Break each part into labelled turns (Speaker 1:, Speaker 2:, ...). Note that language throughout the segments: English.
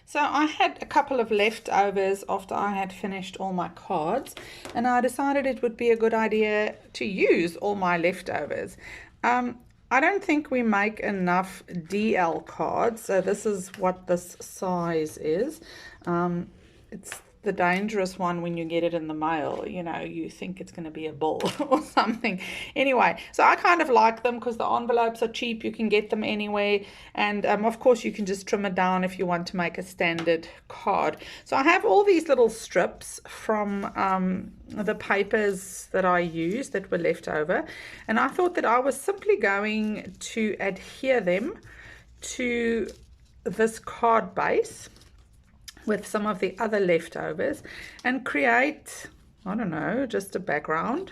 Speaker 1: So I had a couple of leftovers after I had finished all my cards, and I decided it would be a good idea to use all my leftovers. I don't think we make enough DL cards, so this is what this size is. It's the dangerous one when you get it in the mail. You know, you think it's going to be a bill or something. Anyway, so I kind of like them because the envelopes are cheap. You can get them anywhere. And of course, you can just trim it down if you want to make a standard card. So I have all these little strips from the papers that I used that were left over. And I thought that I was simply going to adhere them to this card base with some of the other leftovers and create, I don't know, just a background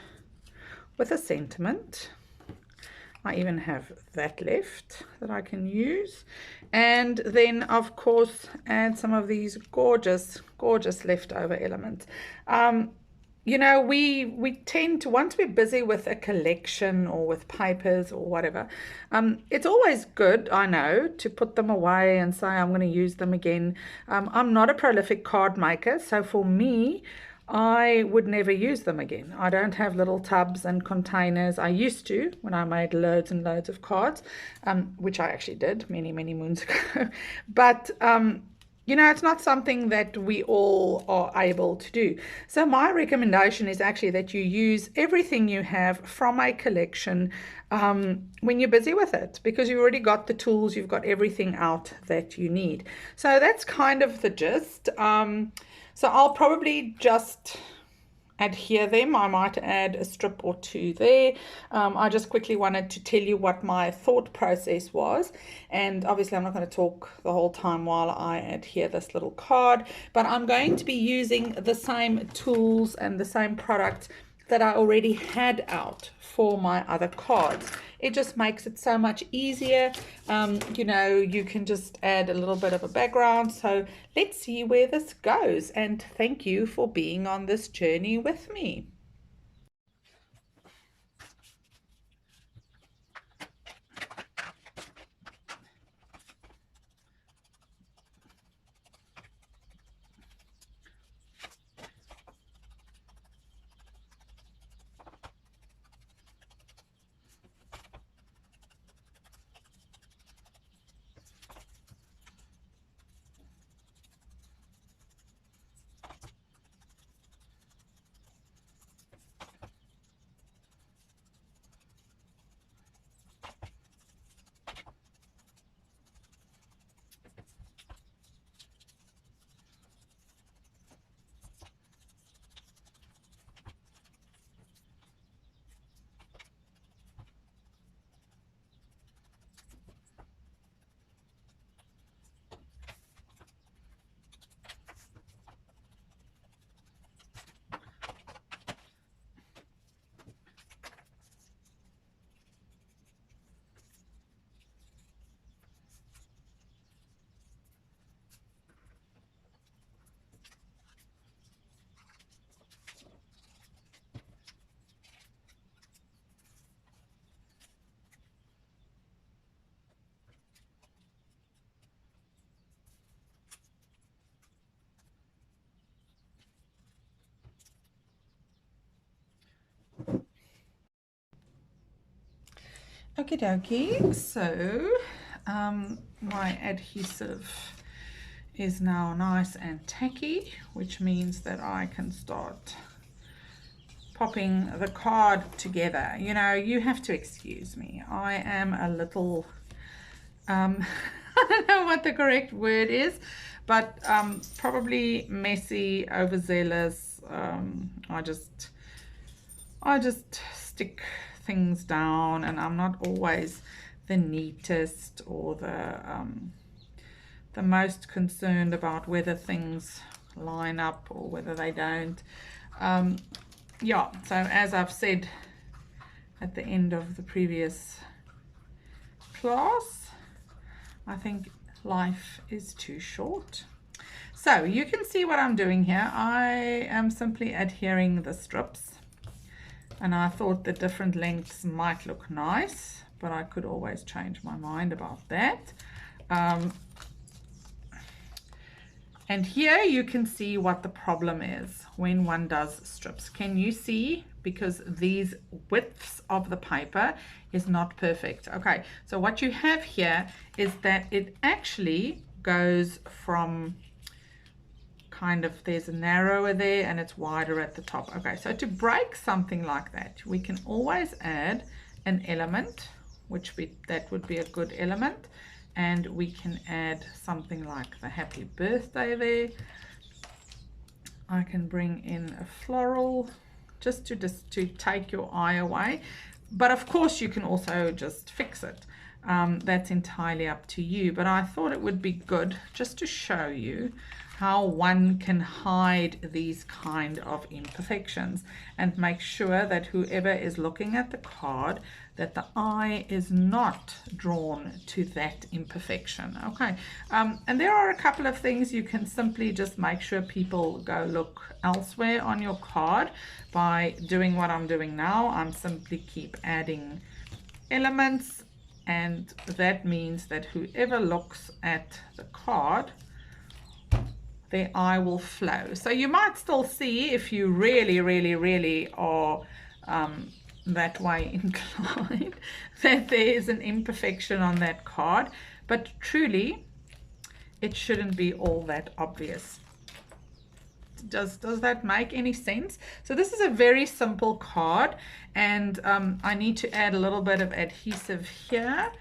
Speaker 1: with a sentiment. I even have that left that I can use. And then, of course, add some of these gorgeous, gorgeous leftover elements. You know, we tend to, once we're busy with a collection or with papers or whatever, it's always good, I know, to put them away and say, I'm going to use them again. I'm not a prolific card maker, so for me, I would never use them again. I don't have little tubs and containers. I used to when I made loads and loads of cards, which I actually did many, many moons ago. But you know, it's not something that we all are able to do. So my recommendation is actually that you use everything you have from a collection when you're busy with it, because you've already got the tools, you've got everything out that you need. So that's kind of the gist. So I'll probably just adhere them. I might add a strip or two there. I just quickly wanted to tell you what my thought process was, and obviously I'm not going to talk the whole time while I adhere this little card, but I'm going to be using the same tools and the same product that I already had out for my other cards. It just makes it so much easier. You know, you can just add a little bit of a background. So let's see where this goes. And thank you for being on this journey with me. Okie dokie, so my adhesive is now nice and tacky, which means that I can start popping the card together. You know, you have to excuse me. I am a little, I don't know what the correct word is, but probably messy, overzealous. I just stick things down, and I'm not always the neatest or the most concerned about whether things line up or whether they don't. Yeah, so as I've said at the end of the previous class, I think life is too short. So you can see what I'm doing here. I am simply adhering the strips, and I thought the different lengths might look nice, but I could always change my mind about that. And here you can see what the problem is when one does strips. Can you see? Because these widths of the paper is not perfect. Okay, so what you have here is that it actually goes from kind of, there's a narrower there and it's wider at the top. Okay, so to break something like that, we can always add an element, that would be a good element. And we can add something like the happy birthday there. I can bring in a floral just to take your eye away. But of course you can also just fix it. That's entirely up to you. But I thought it would be good just to show you how one can hide these kind of imperfections and make sure that whoever is looking at the card, that the eye is not drawn to that imperfection. Okay, and there are a couple of things you can simply just make sure people go look elsewhere on your card by doing what I'm doing now. I'm simply keep adding elements, and that means that whoever looks at the card, their eye will flow. So you might still see, if you really are that way inclined, that there is an imperfection on that card, but truly it shouldn't be all that obvious. Does that make any sense? So this is a very simple card, and I need to add a little bit of adhesive here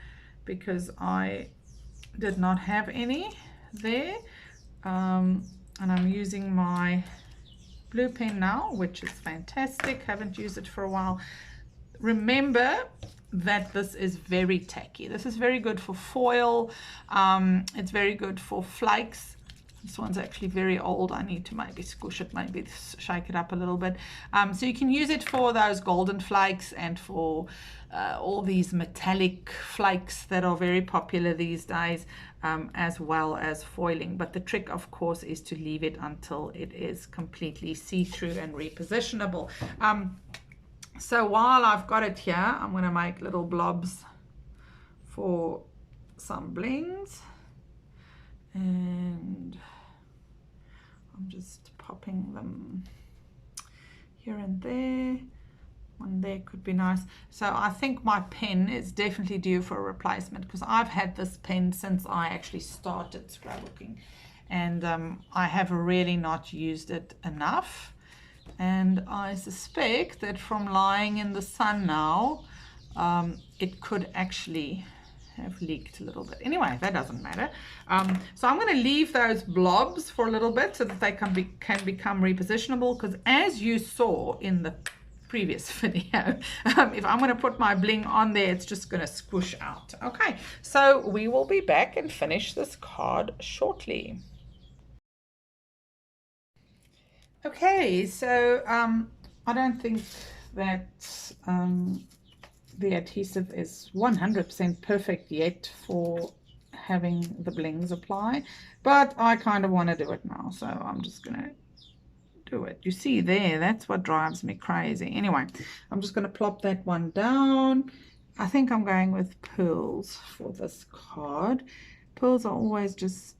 Speaker 1: because I did not have any there. And I'm using my blue pen now, which is fantastic. Haven't used it for a while. Remember that this is very tacky. This is very good for foil. It's very good for flakes. This one's actually very old. I need to maybe squish it, maybe shake it up a little bit. So you can use it for those golden flakes and for all these metallic flakes that are very popular these days, as well as foiling. But the trick, of course, is to leave it until it is completely see-through and repositionable. So while I've got it here, I'm going to make little blobs for some blings. And I'm just popping them here and there. One there could be nice. So I think my pen is definitely due for a replacement, because I've had this pen since I actually started scrapbooking, and I have really not used it enough. And I suspect that from lying in the sun now, it could actually have leaked a little bit. Anyway, that doesn't matter. So I'm going to leave those blobs for a little bit so that they can become repositionable, because as you saw in the previous video, if I'm going to put my bling on there, it's just going to squish out. Okay, so we will be back and finish this card shortly. Okay, so I don't think that the adhesive is 100% perfect yet for having the blings apply, but I kind of want to do it now, so I'm just going to do it. You see there, that's what drives me crazy. Anyway, I'm just going to plop that one down. I think I'm going with pearls for this card. Pearls are always just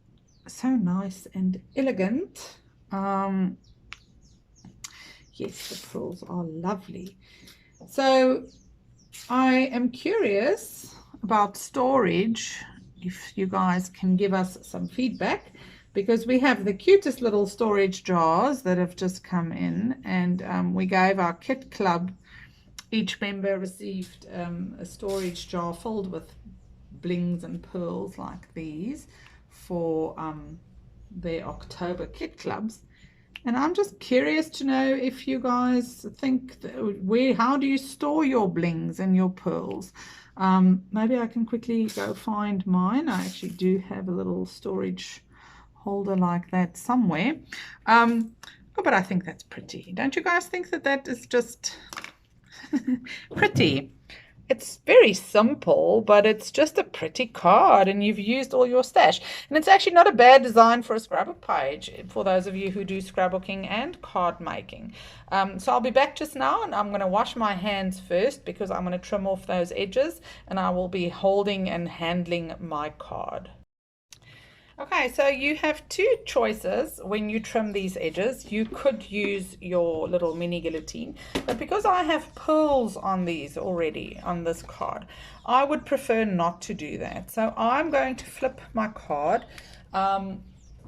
Speaker 1: so nice and elegant. Yes, the pearls are lovely. So I am curious about storage, if you guys can give us some feedback, because we have the cutest little storage jars that have just come in, and we gave our kit club, each member received a storage jar filled with blings and pearls like these for their October kit clubs. And I'm just curious to know if you guys think that, how do you store your blings and your pearls? Maybe I can quickly go find mine. I actually do have a little storage holder like that somewhere. Oh, but I think that's pretty. Don't you guys think that that is just pretty? It's very simple, but it's just a pretty card, and you've used all your stash. And it's actually not a bad design for a scrapbook page for those of you who do scrapbooking and card making. So I'll be back just now, and I'm going to wash my hands first because I'm going to trim off those edges, and I will be holding and handling my card. Okay, so you have two choices when you trim these edges. You could use your little mini guillotine, but because I have pearls on these already on this card, I would prefer not to do that. So I'm going to flip my card,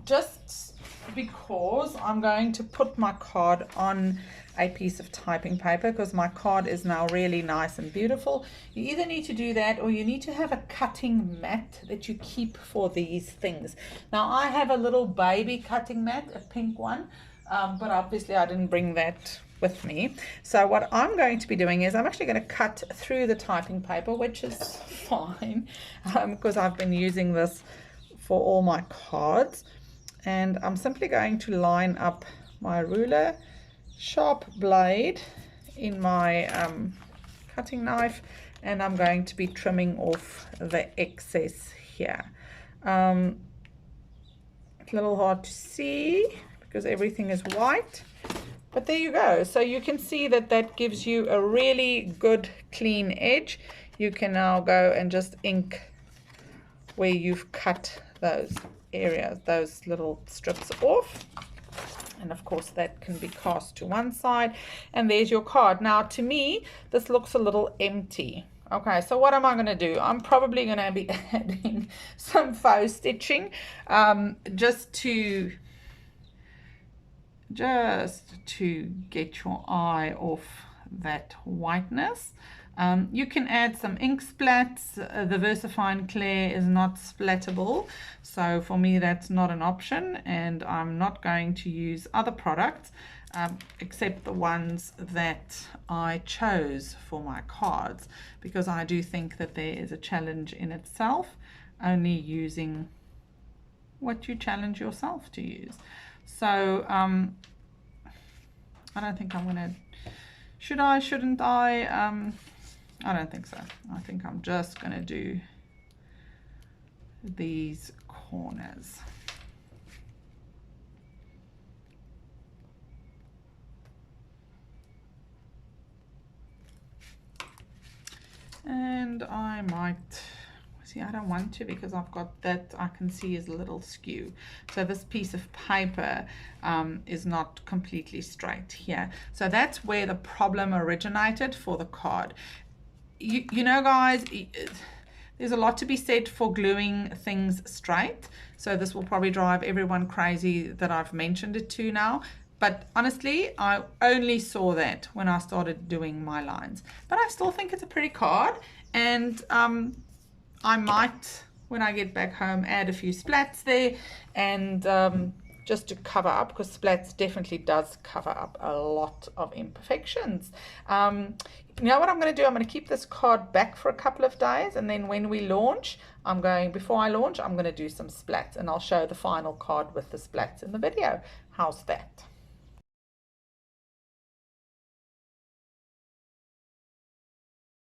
Speaker 1: just because I'm going to put my card on a piece of typing paper, because my card is now really nice and beautiful. You either need to do that or you need to have a cutting mat that you keep for these things. Now I have a little baby cutting mat, a pink one, but obviously I didn't bring that with me. So what I'm going to be doing is I'm actually going to cut through the typing paper, which is fine, because I've been using this for all my cards. And I'm simply going to line up my ruler, sharp blade in my cutting knife, and I'm going to be trimming off the excess here. It's a little hard to see because everything is white, but there you go. So you can see that that gives you a really good clean edge. You can now go and just ink where you've cut those areas, those little strips off. And of course that can be cast to one side, and there's your card. Now to me this looks a little empty. Okay, so what am I going to do? I'm probably going to be adding some faux stitching, just to get your eye off that whiteness. You can add some ink splats. The VersaFine Clear is not splattable, so for me that's not an option, and I'm not going to use other products except the ones that I chose for my cards, because I do think that there is a challenge in itself, only using what you challenge yourself to use. So I don't think I'm gonna, shouldn't I don't think so. I think I'm just going to do these corners. And I might, see, I don't want to, because I've got that I can see is a little skew. So this piece of paper is not completely straight here. So that's where the problem originated for the card. You know guys, there's a lot to be said for gluing things straight, so this will probably drive everyone crazy that I've mentioned it to now, but honestly I only saw that when I started doing my lines. But I still think it's a pretty card, and I might, when I get back home, add a few splats there, and just to cover up, because splats definitely does cover up a lot of imperfections. You know what I'm going to do? I'm going to keep this card back for a couple of days, and then when we launch, before I launch, I'm going to do some splats, and I'll show the final card with the splats in the video. How's that?